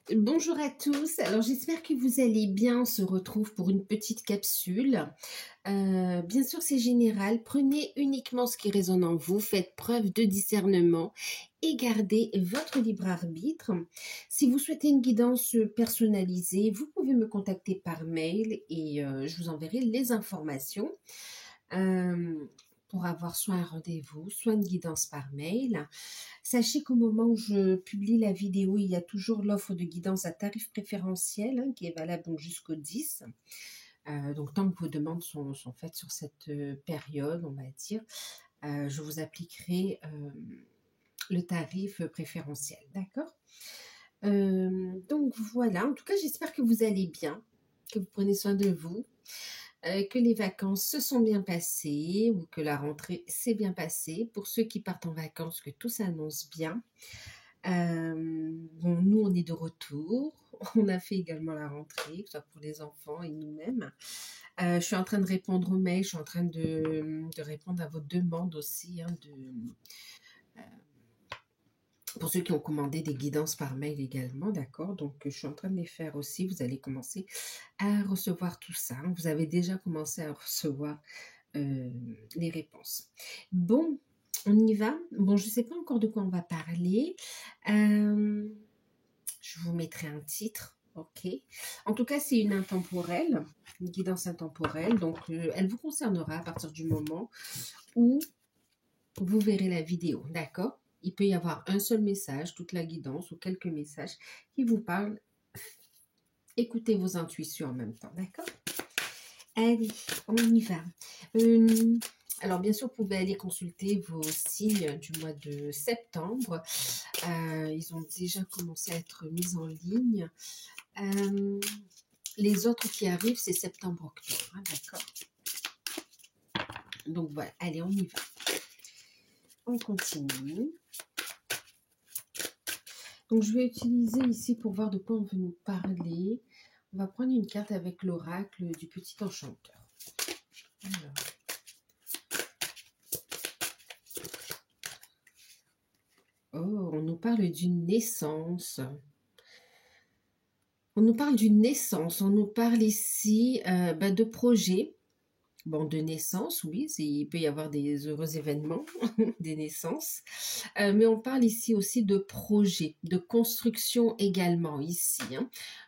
Bonjour à tous, alors j'espère que vous allez bien. On se retrouve pour une petite capsule. Bien sûr, c'est général, prenez uniquement ce qui résonne en vous, faites preuve de discernement et gardez votre libre arbitre. Si vous souhaitez une guidance personnalisée, vous pouvez me contacter par mail et je vous enverrai les informations. Euh, pour avoir soit un rendez-vous, soit une guidance par mail. Sachez qu'au moment où je publie la vidéo, il y a toujours l'offre de guidance à tarif préférentiel qui est valable donc jusqu'au 10. Donc tant que vos demandes sont faites sur cette période, on va dire, je vous appliquerai le tarif préférentiel. D'accord. Donc voilà, en tout cas j'espère que vous allez bien, que vous prenez soin de vous, que les vacances se sont bien passées ou que la rentrée s'est bien passée. Pour ceux qui partent en vacances, que tout s'annonce bien. Bon, nous, on est de retour. On a fait également la rentrée, que ce soit pour les enfants et nous-mêmes. Je suis en train de répondre aux mails, je suis en train de répondre à vos demandes aussi, euh, pour ceux qui ont commandé des guidances par mail également, d'accord? Donc, je suis en train de les faire aussi. Vous allez commencer à recevoir tout ça. Vous avez déjà commencé à recevoir les réponses. Bon, on y va. Bon, je ne sais pas encore de quoi on va parler. Je vous mettrai un titre. Ok. En tout cas, c'est une intemporelle, une guidance intemporelle. Donc, elle vous concernera à partir du moment où vous verrez la vidéo. D'accord? Il peut y avoir un seul message, toute la guidance ou quelques messages qui vous parlent. Écoutez vos intuitions en même temps. D'accord? Allez, on y va. Alors, bien sûr, vous pouvez aller consulter vos signes du mois de septembre. Ils ont déjà commencé à être mis en ligne. Les autres qui arrivent, c'est septembre-octobre. D'accord. Donc, voilà. Allez, on y va. On continue. Donc, je vais utiliser ici pour voir de quoi on veut nous parler. On va prendre une carte avec l'oracle du petit enchanteur. Alors. Oh, on nous parle d'une naissance. On nous parle d'une naissance. On nous parle ici de projets. Bon, de naissance, oui, il peut y avoir des heureux événements, des naissances. Mais on parle ici aussi de projets, de construction également ici.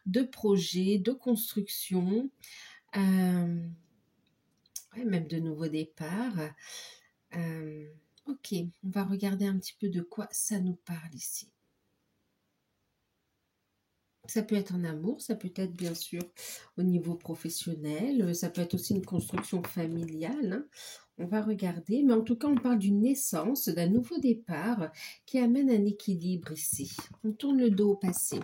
De projets, de construction, ouais, même de nouveaux départs. Ok, on va regarder un petit peu de quoi ça nous parle ici. Ça peut être en amour, ça peut être bien sûr au niveau professionnel, ça peut être aussi une construction familiale. On va regarder, mais en tout cas, on parle d'une naissance, d'un nouveau départ qui amène un équilibre ici. On tourne le dos au passé.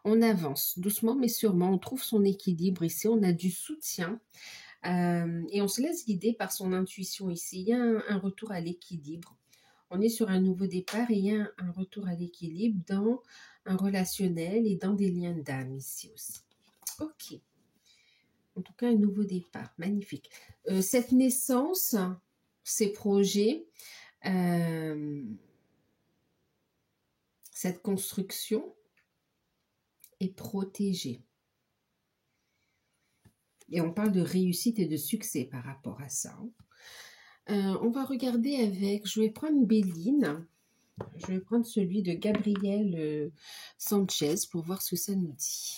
On avance doucement, mais sûrement. On trouve son équilibre ici. On a du soutien et on se laisse guider par son intuition ici. Il y a un retour à l'équilibre. On est sur un nouveau départ et il y a un retour à l'équilibre dans un relationnel et dans des liens d'âme ici aussi. Ok. En tout cas, un nouveau départ. Magnifique. Cette naissance, ces projets, cette construction est protégée. Et on parle de réussite et de succès par rapport à ça. On va regarder avec, je vais prendre Béline. Je vais prendre celui de Gabriel Sanchez pour voir ce que ça nous dit.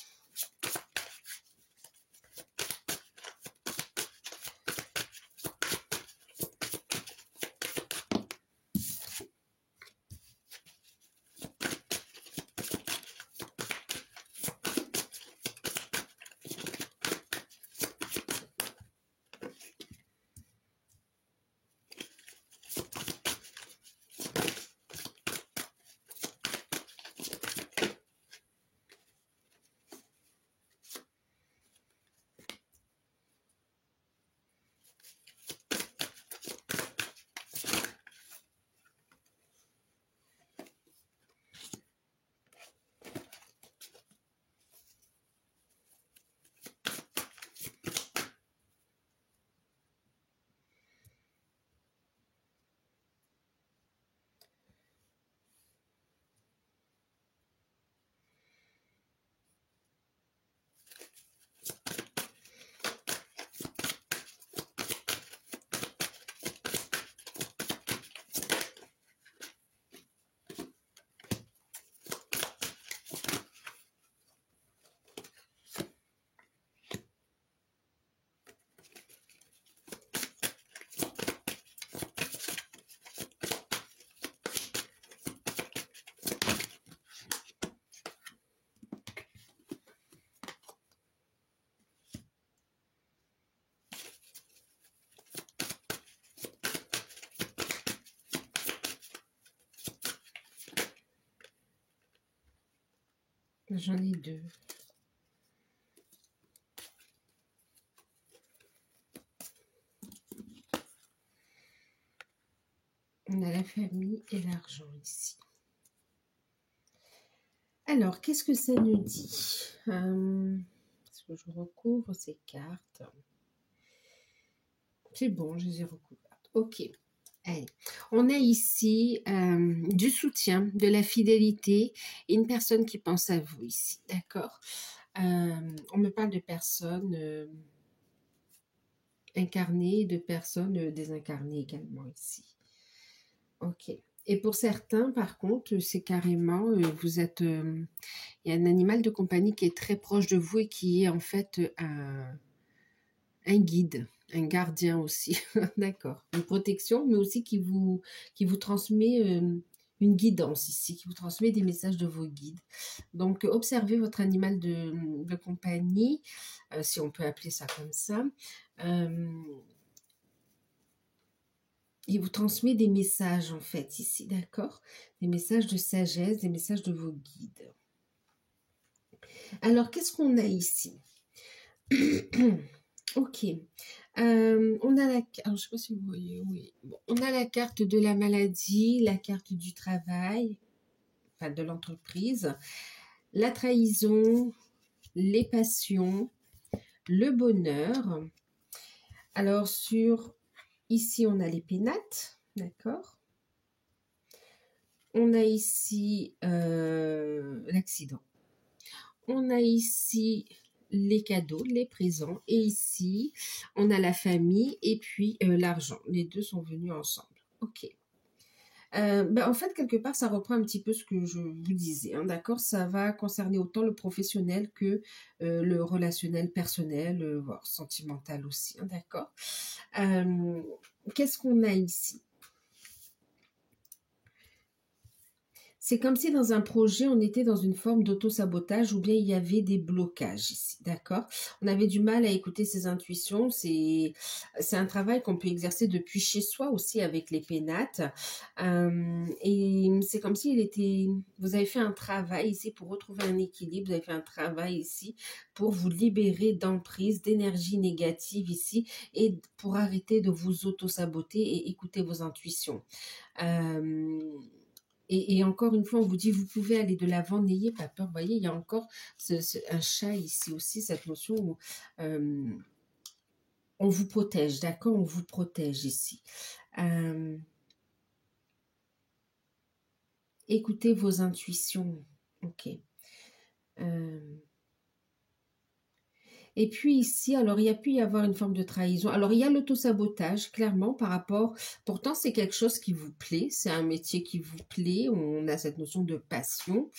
J'en ai deux. On a la famille et l'argent ici. Alors, qu'est-ce que ça nous dit? Est-ce que je recouvre ces cartes? C'est bon, je les ai recouvertes. Ok. Allez. On a ici du soutien, de la fidélité et une personne qui pense à vous ici. D'accord? On me parle de personnes incarnées, de personnes désincarnées également ici. Ok. Et pour certains, par contre, c'est carrément, vous êtes, il y a un animal de compagnie qui est très proche de vous et qui est en fait un guide, un gardien aussi. D'accord. Une protection, mais aussi qui vous transmet une guidance ici, qui vous transmet des messages de vos guides. Donc, observez votre animal de compagnie, si on peut appeler ça comme ça. Il vous transmet des messages, en fait, ici, d'accord? Des messages de sagesse, des messages de vos guides. Alors, qu'est-ce qu'on a ici? Ok. On a la... Alors, je sais pas si vous voyez, oui. Bon, on a la carte de la maladie, la carte du travail, enfin de l'entreprise, la trahison, les passions, le bonheur. Alors, ici, on a les pénates, d'accord? On a ici l'accident. On a ici les cadeaux, les présents. Et ici, on a la famille et puis l'argent. Les deux sont venus ensemble. Ok. En fait, quelque part, ça reprend un petit peu ce que je vous disais. Hein, d'accord? Ça va concerner autant le professionnel que le relationnel personnel, voire sentimental aussi. Hein, d'accord? Qu'est-ce qu'on a ici? C'est comme si dans un projet, on était dans une forme d'auto-sabotage ou bien il y avait des blocages ici, d'accord? On avait du mal à écouter ses intuitions. C'est un travail qu'on peut exercer depuis chez soi aussi avec les pénates. Et c'est comme vous avez fait un travail ici pour retrouver un équilibre. Vous avez fait un travail ici pour vous libérer d'emprise, d'énergie négative ici et pour arrêter de vous auto-saboter et écouter vos intuitions. Et encore une fois, on vous dit, vous pouvez aller de l'avant, n'ayez pas peur. Vous voyez, il y a encore un chat ici aussi, cette notion où on vous protège, d'accord? On vous protège ici. Écoutez vos intuitions. Ok. Et puis ici, alors il y a pu y avoir une forme de trahison. Alors il y a l'autosabotage, clairement, par rapport... Pourtant, c'est quelque chose qui vous plaît, c'est un métier qui vous plaît, on a cette notion de passion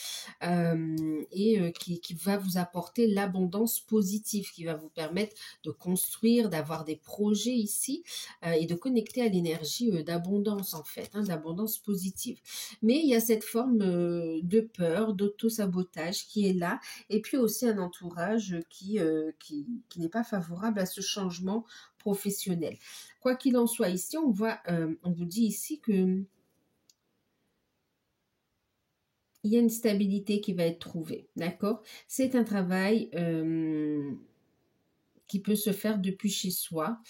qui va vous apporter l'abondance positive, qui va vous permettre de construire, d'avoir des projets ici et de connecter à l'énergie d'abondance, en fait, hein, d'abondance positive. Mais il y a cette forme de peur, d'autosabotage qui est là, et puis aussi un entourage qui n'est pas favorable à ce changement professionnel. Quoi qu'il en soit, ici, on vous dit ici que il y a une stabilité qui va être trouvée, d'accord? C'est un travail qui peut se faire depuis chez soi,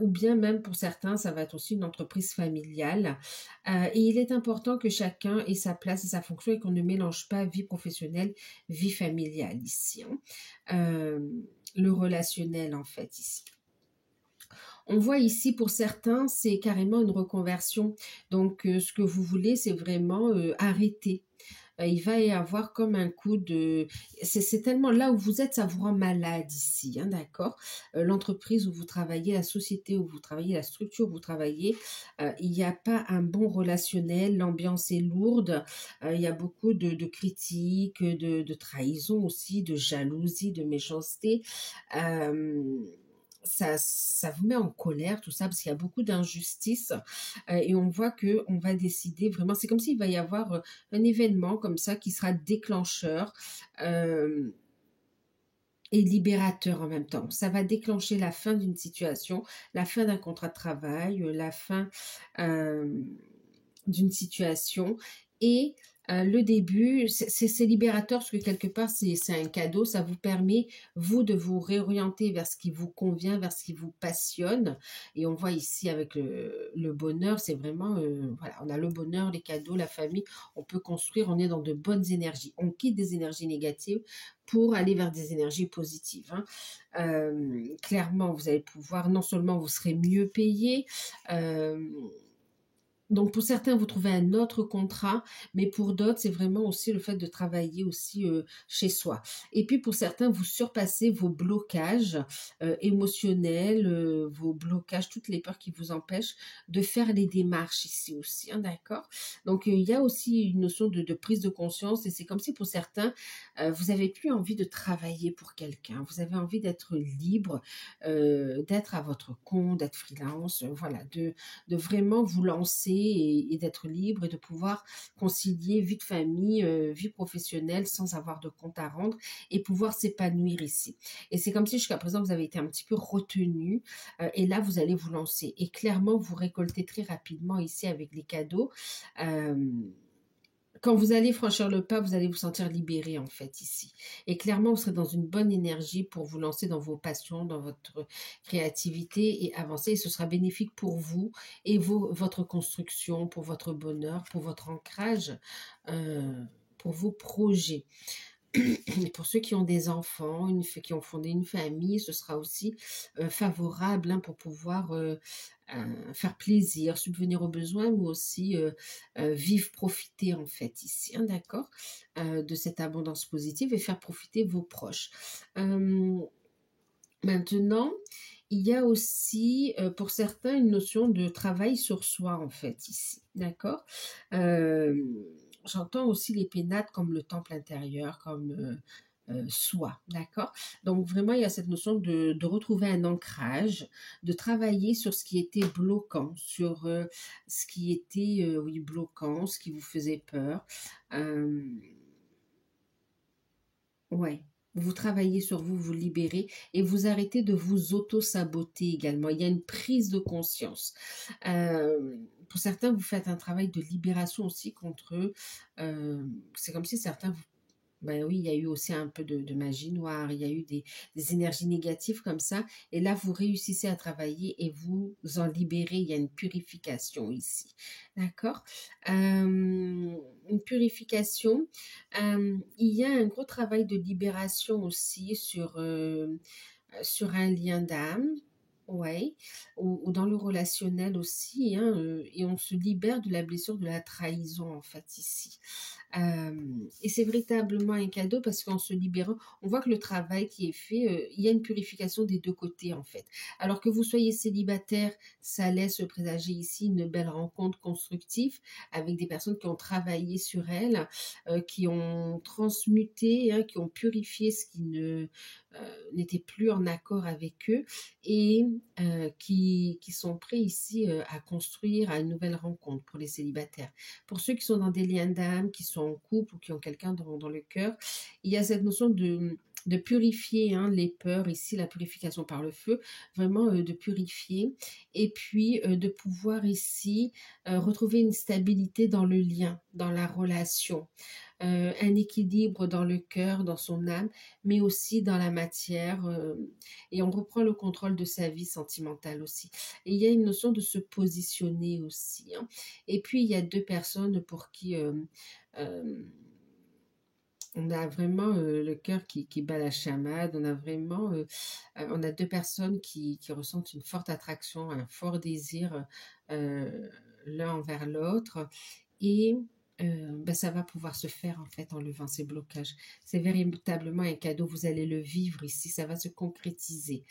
ou bien même pour certains, ça va être aussi une entreprise familiale. Et il est important que chacun ait sa place et sa fonction et qu'on ne mélange pas vie professionnelle, vie familiale ici. Hein. Le relationnel en fait ici. On voit ici pour certains, c'est carrément une reconversion. Donc, ce que vous voulez, c'est vraiment arrêter. Il va y avoir comme un coup de... C'est tellement là où vous êtes, ça vous rend malade ici, hein, d'accord? L'entreprise où vous travaillez, la société où vous travaillez, la structure où vous travaillez, il n'y a pas un bon relationnel, l'ambiance est lourde, il y a beaucoup de critiques, de trahison aussi, de jalousie, de méchanceté. Ça vous met en colère, tout ça, parce qu'il y a beaucoup d'injustices et on voit que on va décider vraiment, c'est comme s'il va y avoir un événement comme ça qui sera déclencheur et libérateur en même temps. Ça va déclencher la fin d'une situation, la fin d'un contrat de travail, la fin d'une situation et Le début, c'est libérateur parce que quelque part, c'est un cadeau. Ça vous permet, vous, de vous réorienter vers ce qui vous convient, vers ce qui vous passionne. Et on voit ici avec le bonheur, c'est vraiment, voilà, on a le bonheur, les cadeaux, la famille. On peut construire, on est dans de bonnes énergies. On quitte des énergies négatives pour aller vers des énergies positives, hein. Clairement, vous allez pouvoir, non seulement vous serez mieux payé, euh, donc pour certains, vous trouvez un autre contrat, mais pour d'autres, c'est vraiment aussi le fait de travailler aussi chez soi. Et puis pour certains, vous surpassez vos blocages émotionnels, vos blocages, toutes les peurs qui vous empêchent de faire les démarches ici aussi, hein, d'accord? Donc il y a aussi une notion de prise de conscience et c'est comme si pour certains, vous n'avez plus envie de travailler pour quelqu'un, vous avez envie d'être libre, d'être à votre compte, d'être freelance, voilà, de vraiment vous lancer et d'être libre et de pouvoir concilier vie de famille, vie professionnelle sans avoir de compte à rendre et pouvoir s'épanouir ici. Et c'est comme si jusqu'à présent vous avez été un petit peu retenu et là vous allez vous lancer. Et clairement vous récoltez très rapidement ici avec les cadeaux. Euh, Quand vous allez franchir le pas, vous allez vous sentir libéré en fait ici. Et clairement, vous serez dans une bonne énergie pour vous lancer dans vos passions, dans votre créativité et avancer. Et ce sera bénéfique pour vous et votre construction, pour votre bonheur, pour votre ancrage, euh, pour vos projets. Et pour ceux qui ont des enfants, qui ont fondé une famille, ce sera aussi favorable, hein, pour pouvoir faire plaisir, subvenir aux besoins, mais aussi vivre, profiter en fait ici, hein, d'accord, de cette abondance positive et faire profiter vos proches. Euh, Maintenant, il y a aussi pour certains une notion de travail sur soi en fait ici, d'accord. Euh, J'entends aussi les pénates comme le temple intérieur, comme soi, d'accord. Donc vraiment, il y a cette notion de retrouver un ancrage, de travailler sur ce qui était bloquant, sur ce qui était, oui, bloquant, ce qui vous faisait peur. Euh, Ouais, vous travaillez sur vous, vous libérez et vous arrêtez de vous auto-saboter également. Il y a une prise de conscience. Pour certains, vous faites un travail de libération aussi contre eux. C'est comme si certains ben oui, il y a eu aussi un peu de magie noire, il y a eu des énergies négatives comme ça, et là, vous réussissez à travailler et vous en libérez, il y a une purification ici, d'accord. Une purification, il y a un gros travail de libération aussi sur un lien d'âme, ouais, ou dans le relationnel aussi, hein, et on se libère de la blessure de la trahison en fait ici. Et c'est véritablement un cadeau parce qu'en se libérant, on voit que le travail qui est fait, il y a une purification des deux côtés en fait. Alors que vous soyez célibataire, ça laisse présager ici une belle rencontre constructive avec des personnes qui ont travaillé sur elles, qui ont transmuté, hein, qui ont purifié ce qui n'était plus en accord avec eux et qui sont prêts ici à construire à une nouvelle rencontre pour les célibataires. Pour ceux qui sont dans des liens d'âme, qui sont en couple ou qui ont quelqu'un dans le cœur, il y a cette notion de purifier, hein, les peurs, ici la purification par le feu, vraiment de purifier et puis de pouvoir ici retrouver une stabilité dans le lien, dans la relation, un équilibre dans le cœur, dans son âme, mais aussi dans la matière, et on reprend le contrôle de sa vie sentimentale aussi. Et il y a une notion de se positionner aussi, hein. Et puis il y a deux personnes pour qui euh, on a vraiment le cœur qui bat la chamade, on a vraiment, on a deux personnes qui ressentent une forte attraction, un fort désir euh, l'un envers l'autre, et ben, ça va pouvoir se faire en fait en levant ces blocages. C'est véritablement un cadeau, vous allez le vivre ici, ça va se concrétiser.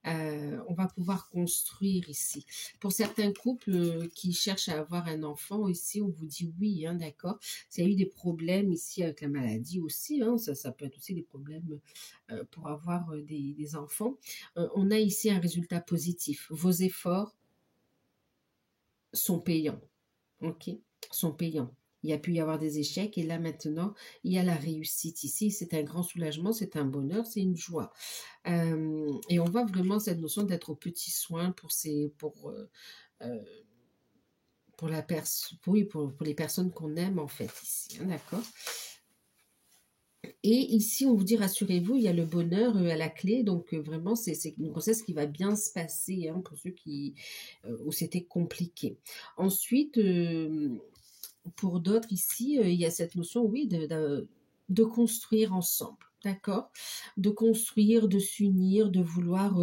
On va pouvoir construire ici. Pour certains couples qui cherchent à avoir un enfant, ici, on vous dit oui, hein, d'accord. S'il y a eu des problèmes ici avec la maladie aussi, hein, ça peut être aussi des problèmes pour avoir des enfants. On a ici un résultat positif. Vos efforts sont payants, ok, sont payants. Il y a pu y avoir des échecs et là maintenant, il y a la réussite ici. C'est un grand soulagement, c'est un bonheur, c'est une joie. Et on voit vraiment cette notion d'être aux petits soins euh, pour la oui, pour les personnes qu'on aime en fait ici, hein, d'accord. Et ici, on vous dit, rassurez-vous, il y a le bonheur à la clé. Donc, vraiment, c'est une grossesse qui va bien se passer hein, pour ceux qui, où c'était compliqué. Ensuite, pour d'autres ici, il y a cette notion, oui, de construire ensemble. D'accord. De construire, de s'unir, de vouloir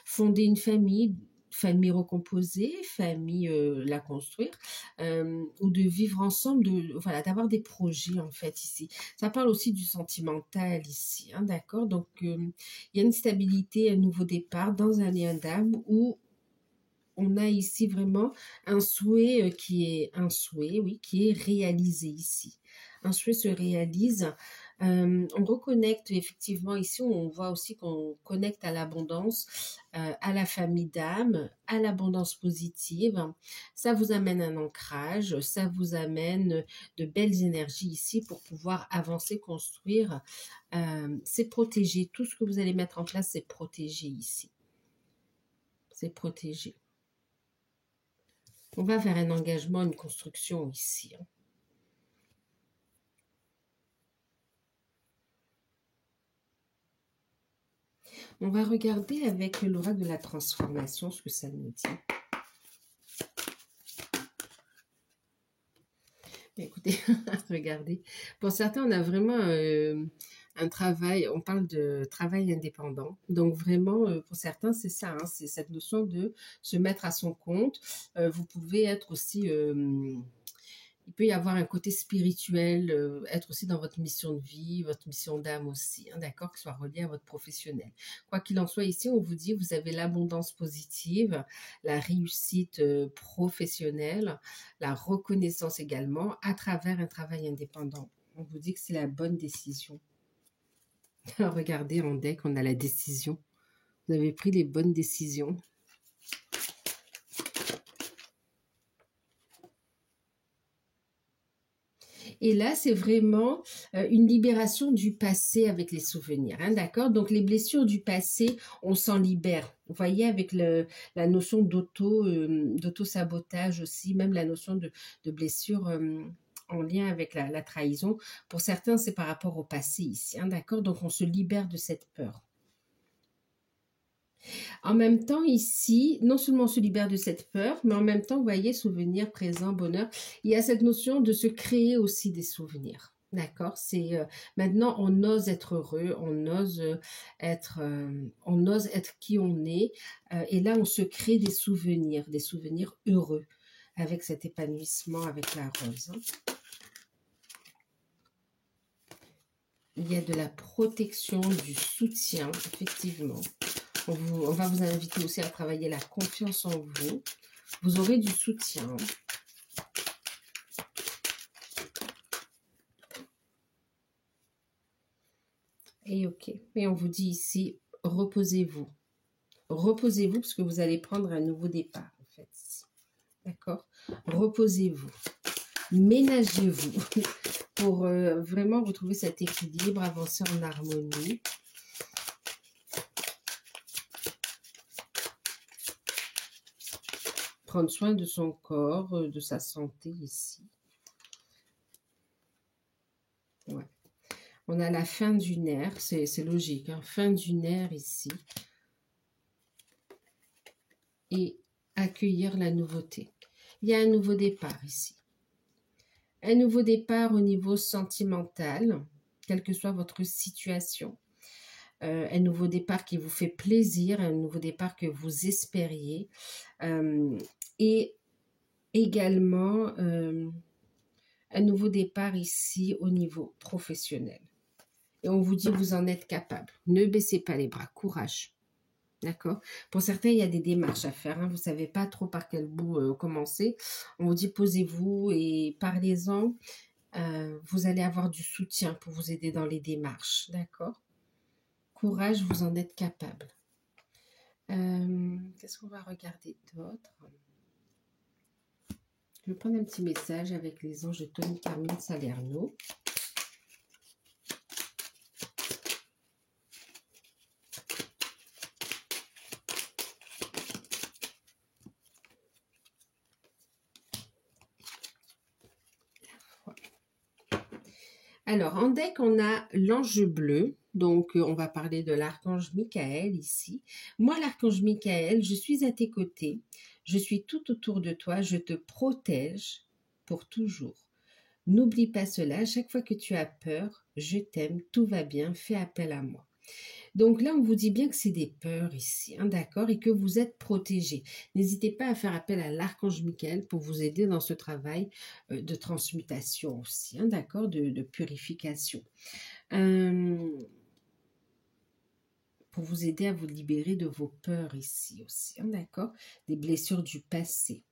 fonder une famille, famille recomposée, famille la construire, ou de vivre ensemble, voilà, d'avoir des projets en fait ici. Ça parle aussi du sentimental ici, hein, d'accord. Donc il y a une stabilité, un nouveau départ dans un lien d'âme où on a ici vraiment un souhait qui est un souhait, oui, qui est réalisé ici. Un souhait se réalise. On reconnecte effectivement ici, on voit aussi qu'on connecte à l'abondance, à la famille d'âme, à l'abondance positive. Ça vous amène un ancrage, ça vous amène de belles énergies ici pour pouvoir avancer, construire. C'est protéger. Tout ce que vous allez mettre en place, c'est protéger ici. C'est protéger. On va vers un engagement, une construction ici. Hein. On va regarder avec l'oracle de la transformation ce que ça nous dit. Écoutez, regardez. Pour certains, on a vraiment un travail, on parle de travail indépendant. Donc vraiment, pour certains, c'est ça, hein, c'est cette notion de se mettre à son compte. Vous pouvez être aussi... il peut y avoir un côté spirituel, être aussi dans votre mission de vie, votre mission d'âme aussi, hein, d'accord, qui soit relié à votre professionnel. Quoi qu'il en soit, ici, on vous dit, vous avez l'abondance positive, la réussite professionnelle, la reconnaissance également, à travers un travail indépendant. On vous dit que c'est la bonne décision. Regardez en deck, on a la décision. Vous avez pris les bonnes décisions. Et là, c'est vraiment une libération du passé avec les souvenirs, hein, d'accord. Donc, les blessures du passé, on s'en libère. Vous voyez, avec la notion d'auto-sabotage aussi, même la notion de blessure en lien avec la trahison. Pour certains, c'est par rapport au passé ici, hein, d'accord. Donc, on se libère de cette peur. En même temps, ici, non seulement on se libère de cette peur, mais en même temps, vous voyez, souvenir, présent, bonheur, il y a cette notion de se créer aussi des souvenirs. D'accord, c'est maintenant on ose être heureux, on ose être qui on est, et là on se crée des souvenirs heureux avec cet épanouissement avec la rose. Hein. Il y a de la protection, du soutien, effectivement. On va vous inviter aussi à travailler la confiance en vous. Vous aurez du soutien. Et ok. Et on vous dit ici, reposez-vous. Reposez-vous parce que vous allez prendre un nouveau départ, en fait. D'accord? Reposez-vous. Ménagez-vous pour vraiment retrouver cet équilibre, avancer en harmonie. Prendre soin de son corps, de sa santé ici. Ouais. On a la fin d'une ère, c'est logique, hein, fin d'une ère ici. Et accueillir la nouveauté. Il y a un nouveau départ ici. Un nouveau départ au niveau sentimental, quelle que soit votre situation. Un nouveau départ qui vous fait plaisir, un nouveau départ que vous espériez. Et également un nouveau départ ici au niveau professionnel. Et on vous dit vous en êtes capable. Ne baissez pas les bras, courage. D'accord. Pour certains, il y a des démarches à faire. Hein. Vous ne savez pas trop par quel bout commencer. On vous dit posez-vous et parlez-en. Vous allez avoir du soutien pour vous aider dans les démarches. D'accord. Courage, vous en êtes capable. Qu'est-ce qu'on va regarder d'autre? Je vais prendre un petit message avec les anges de Tony Carmine Salerno. Alors, en deck, on a l'ange bleu. Donc, on va parler de l'archange Michael ici. Moi, l'archange Michael, je suis à tes côtés. Je suis tout autour de toi. Je te protège pour toujours. N'oublie pas cela. À chaque fois que tu as peur, je t'aime, tout va bien, fais appel à moi. Donc là, on vous dit bien que c'est des peurs ici, hein, d'accord, et que vous êtes protégés. N'hésitez pas à faire appel à l'archange Michael pour vous aider dans ce travail de transmutation aussi, hein, d'accord, de purification. Pour vous aider à vous libérer de vos peurs ici aussi, hein, d'accord, des blessures du passé.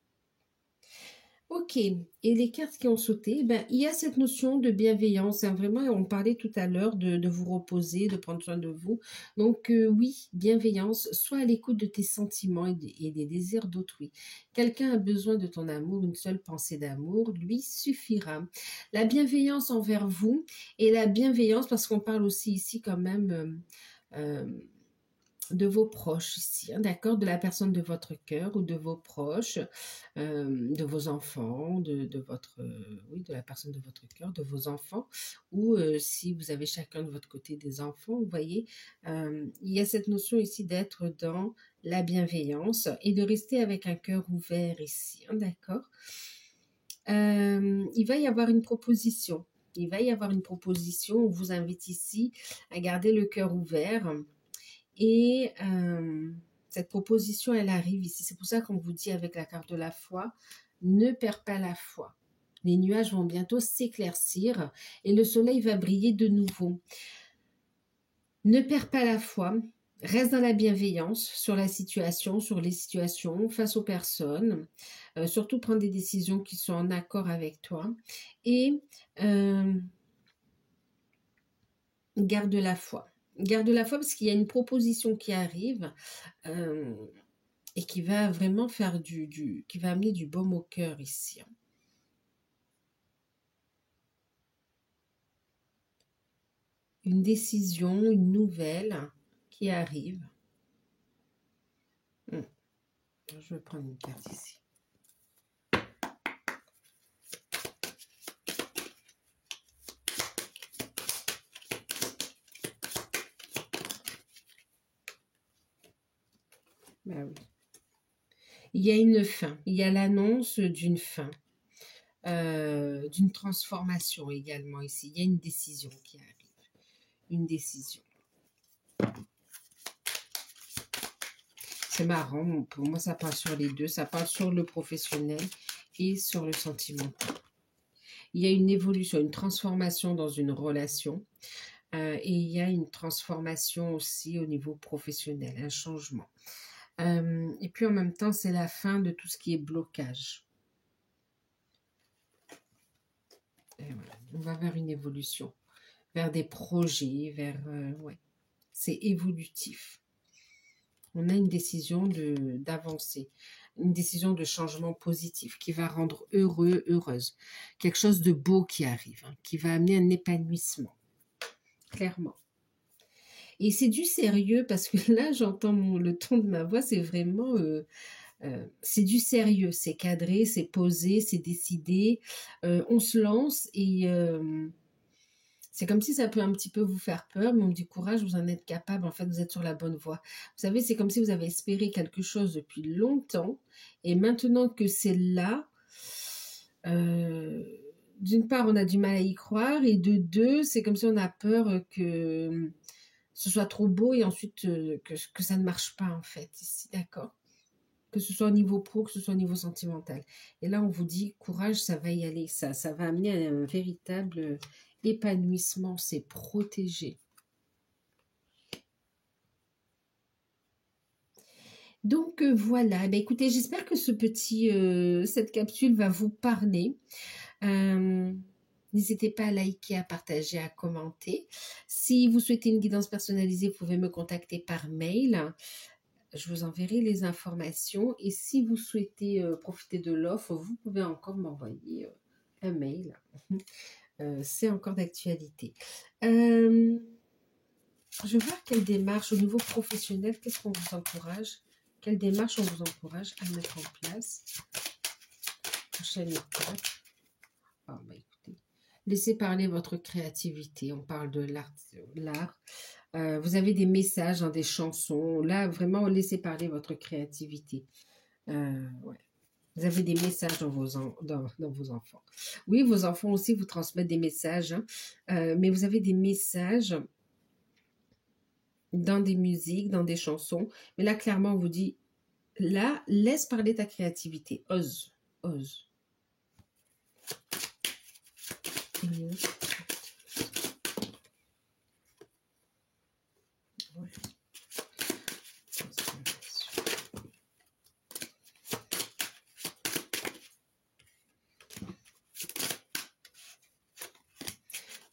Ok, et les cartes qui ont sauté, ben, il y a cette notion de bienveillance, hein, vraiment, on parlait tout à l'heure de vous reposer, de prendre soin de vous. Donc oui, bienveillance, sois à l'écoute de tes sentiments et des désirs d'autrui. Quelqu'un a besoin de ton amour, une seule pensée d'amour lui suffira. La bienveillance envers vous et la bienveillance, parce qu'on parle aussi ici quand même de vos proches ici, hein, d'accord, de la personne de votre cœur ou de vos proches, de vos enfants, de votre, oui, de la personne de votre cœur, de vos enfants, ou si vous avez chacun de votre côté des enfants, vous voyez, il y a cette notion ici d'être dans la bienveillance et de rester avec un cœur ouvert ici, hein, d'accord. Il va y avoir une proposition. Il va y avoir une proposition. On vous invite ici à garder le cœur ouvert. Et cette proposition, elle arrive ici. C'est pour ça qu'on vous dit avec la carte de la foi, ne perds pas la foi. Les nuages vont bientôt s'éclaircir et le soleil va briller de nouveau. Ne perds pas la foi. Reste dans la bienveillance sur la situation, sur les situations, face aux personnes. Surtout prendre des décisions qui sont en accord avec toi. Et garde la foi. Garde la foi parce qu'il y a une proposition qui arrive et qui va vraiment faire qui va amener du baume au cœur ici. Une décision, une nouvelle qui arrive. Je vais prendre une carte ici. Ben oui. Il y a une fin, il y a l'annonce d'une fin, d'une transformation également ici. Il y a une décision qui arrive, une décision. C'est marrant, pour moi ça parle sur les deux, ça parle sur le professionnel et sur le sentimental. Il y a une évolution, une transformation dans une relation et il y a une transformation aussi au niveau professionnel, un changement. Et puis en même temps, c'est la fin de tout ce qui est blocage. Et voilà, on va vers une évolution, vers des projets, vers... ouais, c'est évolutif. On a une décision d'avancer, une décision de changement positif qui va rendre heureux, heureuse. Quelque chose de beau qui arrive, hein, qui va amener un épanouissement, clairement. Et c'est du sérieux parce que là, j'entends le ton de ma voix, c'est vraiment... c'est du sérieux, c'est cadré, c'est posé, c'est décidé. On se lance et c'est comme si ça peut un petit peu vous faire peur, mais on me dit courage, vous en êtes capable, en fait vous êtes sur la bonne voie. Vous savez, c'est comme si vous avez espéré quelque chose depuis longtemps et maintenant que c'est là, d'une part on a du mal à y croire et de deux, c'est comme si on a peur que ce soit trop beau et ensuite que ça ne marche pas en fait ici, d'accord? Que ce soit au niveau pro, que ce soit au niveau sentimental. Et là, on vous dit, courage, ça va y aller. Ça va amener un véritable épanouissement. C'est protégé. Donc, voilà. Ben, écoutez, j'espère que cette capsule va vous parler. N'hésitez pas à liker, à partager, à commenter. Si vous souhaitez une guidance personnalisée, vous pouvez me contacter par mail. Je vous enverrai les informations et si vous souhaitez profiter de l'offre, vous pouvez encore m'envoyer un mail. C'est encore d'actualité. Je vais voir quelle démarche au niveau professionnel, qu'est-ce qu'on vous encourage, quelle démarche on vous encourage à mettre en place. Prochaine étape. Ah, bah, écoutez, Laissez parler votre créativité. On parle de l'art. Vous avez des messages dans des chansons. Là, vraiment, laissez parler votre créativité. Ouais. Vous avez des messages dans vos enfants. Oui, vos enfants aussi vous transmettent des messages, hein, mais vous avez des messages dans des musiques, dans des chansons. Mais là, clairement, on vous dit, là, laisse parler ta créativité. Ose, ose. Voilà.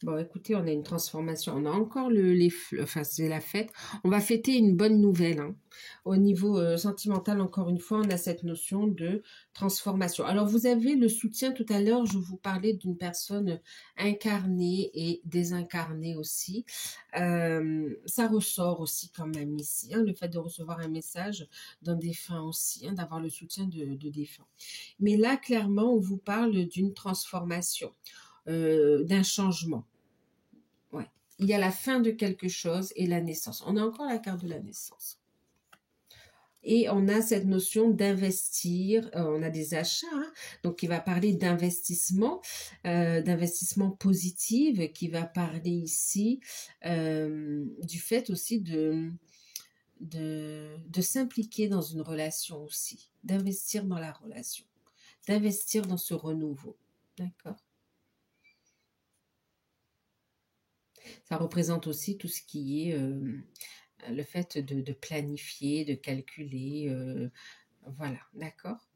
Bon, écoutez, on a une transformation. On a encore enfin, c'est la fête. On va fêter une bonne nouvelle, hein. Au niveau sentimental, encore une fois, on a cette notion de transformation. Alors, vous avez le soutien tout à l'heure. Je vous parlais d'une personne incarnée et désincarnée aussi. Ça ressort aussi quand même ici, hein, le fait de recevoir un message d'un défunt aussi, hein, d'avoir le soutien de défunt. Mais là, clairement, on vous parle d'une transformation, d'un changement. Ouais. Il y a la fin de quelque chose et la naissance. On a encore la carte de la naissance. Et on a cette notion d'investir, on a des achats, hein, donc qui va parler d'investissement positif, qui va parler ici du fait aussi de s'impliquer dans une relation aussi, d'investir dans la relation, d'investir dans ce renouveau. D'accord? Ça représente aussi tout ce qui est le fait de planifier, de calculer, voilà, d'accord?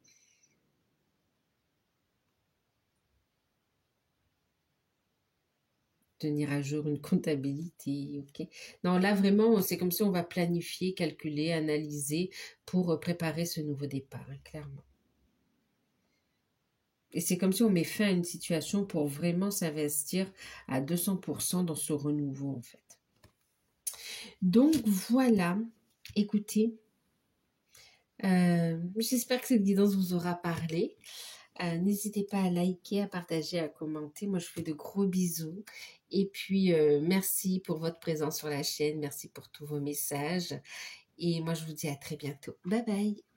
Tenir à jour une comptabilité, ok? Non, là vraiment, c'est comme si on va planifier, calculer, analyser pour préparer ce nouveau départ, hein, clairement. Et c'est comme si on met fin à une situation pour vraiment s'investir à 200% dans ce renouveau, en fait. Donc voilà, écoutez, j'espère que cette guidance vous aura parlé. N'hésitez pas à liker, à partager, à commenter. Moi, je vous fais de gros bisous. Et puis, merci pour votre présence sur la chaîne. Merci pour tous vos messages. Et moi, je vous dis à très bientôt. Bye bye.